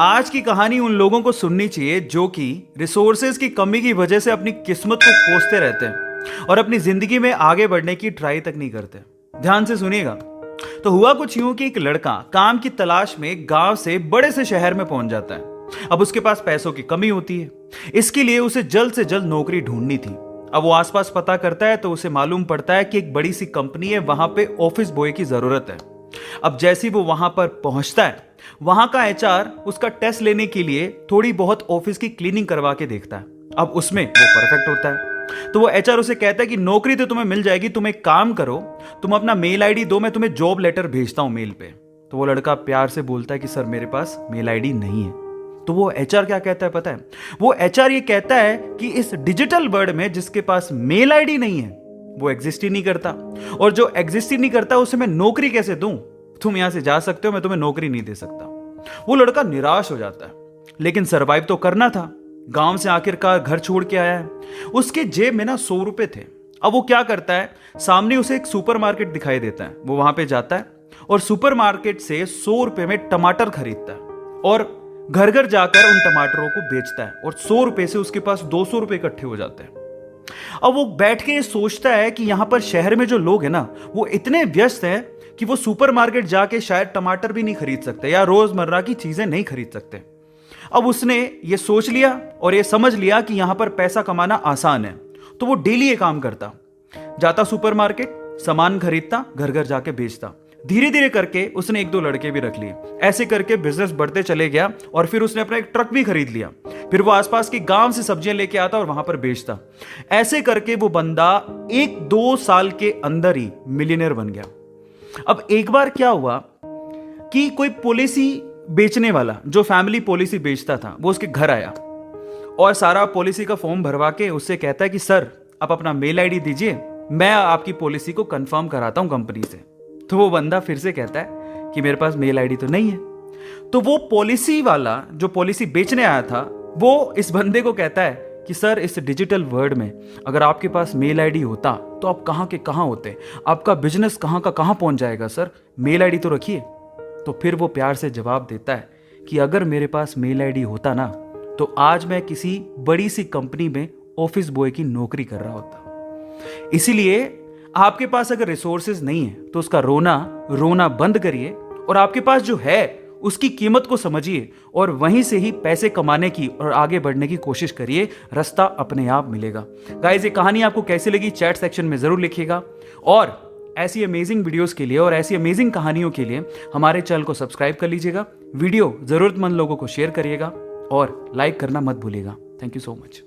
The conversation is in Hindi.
आज की कहानी उन लोगों को सुननी चाहिए जो कि रिसोर्सेज की कमी की वजह से अपनी किस्मत को कोसते रहते हैं और अपनी जिंदगी में आगे बढ़ने की ट्राई तक नहीं करते। ध्यान से सुनिएगा। तो हुआ कुछ यूं कि एक लड़का काम की तलाश में गांव से बड़े से शहर में पहुंच जाता है। अब उसके पास पैसों की कमी होती है, इसके लिए उसे जल्द से जल्द नौकरी ढूंढनी थी। अब वो आसपास पता करता है तो उसे मालूम पड़ता है कि एक बड़ी सी कंपनी है, वहां पे ऑफिस बॉय की जरूरत है। अब जैसे ही वो वहां पर पहुंचता है, वहां का एचआर उसका टेस्ट लेने के लिए थोड़ी बहुत ऑफिस की क्लीनिंग करवा के देखता है। अब उसमें वो परफेक्ट होता है, तो वो एचआर उसे कहता है कि नौकरी तो तुम्हें मिल जाएगी, तुम एक काम करो, तुम अपना मेल आईडी दो, मैं तुम्हें जॉब लेटर भेजता हूं मेल पे। तो वो लड़का प्यार से बोलता है कि सर मेरे पास मेल आईडी नहीं है। तो वो एचआर क्या कहता है पता है? वो एचआर ये कहता है कि इस डिजिटल वर्ल्ड में जिसके पास मेल आईडी नहीं है वो एग्जिस्ट ही नहीं करता, और जो एग्जिस्ट ही नहीं करता उसे मैं नौकरी कैसे दूं? तुम यहां से जा सकते हो, मैं तुम्हें नौकरी नहीं दे सकता। वो लड़का निराश हो जाता है, लेकिन सरवाइव तो करना था। गांव से आखिरकार घर छोड़ के आया है, उसके जेब में ना 100 रुपए थे। अब वो क्या करता है, सामने उसे एक सुपरमार्केट दिखाई देता है, वो वहां पे जाता है और सुपरमार्केट से 100 रुपए में टमाटर खरीदता है और घर घर जाकर उन टमाटरों को बेचता है, और 100 रुपए से उसके पास 200 रुपए इकट्ठे हो जाते हैं। अब वो बैठ के सोचता है कि यहां पर शहर में जो लोग हैं ना, वो इतने व्यस्त हैं कि वो सुपरमार्केट जाके शायद टमाटर भी नहीं खरीद सकते या रोजमर्रा की चीजें नहीं खरीद सकते। अब उसने ये सोच लिया और ये समझ लिया कि यहां पर पैसा कमाना आसान है, तो वो डेली ये काम करता, जाता सुपरमार्केट, सामान खरीदता, घर घर जाके बेचता। धीरे धीरे करके उसने 1-2 लड़के भी रख लिए। ऐसे करके बिजनेस बढ़ते चले गया और फिर उसने अपना एक ट्रक भी खरीद लिया। फिर वो आसपास के गांव से सब्जियां लेके आता और वहां पर बेचता। ऐसे करके वो बंदा 1-2 साल के अंदर ही मिलियनर बन गया। अब एक बार क्या हुआ कि कोई पॉलिसी बेचने वाला जो फैमिली पॉलिसी बेचता था, वो उसके घर आया और सारा पॉलिसी का फॉर्म भरवा के उससे कहता है कि सर आप अपना मेल आईडी दीजिए, मैं आपकी पॉलिसी को कंफर्म कराता हूं कंपनी से। तो वो बंदा फिर से कहता है कि मेरे पास मेल आईडी तो नहीं है। तो वो पॉलिसी वाला जो पॉलिसी बेचने आया था, वो इस बंदे को कहता है कि सर इस डिजिटल वर्ल्ड में अगर आपके पास मेल आईडी होता तो आप कहां के कहां होते, आपका बिजनेस कहां का कहां पहुंच जाएगा, सर मेल आईडी तो रखिए। तो फिर वो प्यार से जवाब देता है कि अगर मेरे पास मेल आईडी होता ना, तो आज मैं किसी बड़ी सी कंपनी में ऑफिस बॉय की नौकरी कर रहा होता। इसीलिए आपके पास अगर रिसोर्सेज नहीं है तो उसका रोना बंद करिए और आपके पास जो है उसकी कीमत को समझिए और वहीं से ही पैसे कमाने की और आगे बढ़ने की कोशिश करिए। रास्ता अपने आप मिलेगा। गाइस, ये कहानी आपको कैसी लगी चैट सेक्शन में जरूर लिखिएगा, और ऐसी अमेजिंग वीडियोस के लिए और ऐसी अमेजिंग कहानियों के लिए हमारे चैनल को सब्सक्राइब कर लीजिएगा। वीडियो जरूरतमंद लोगों को शेयर करिएगा और लाइक करना मत भूलिएगा। Thank you so much.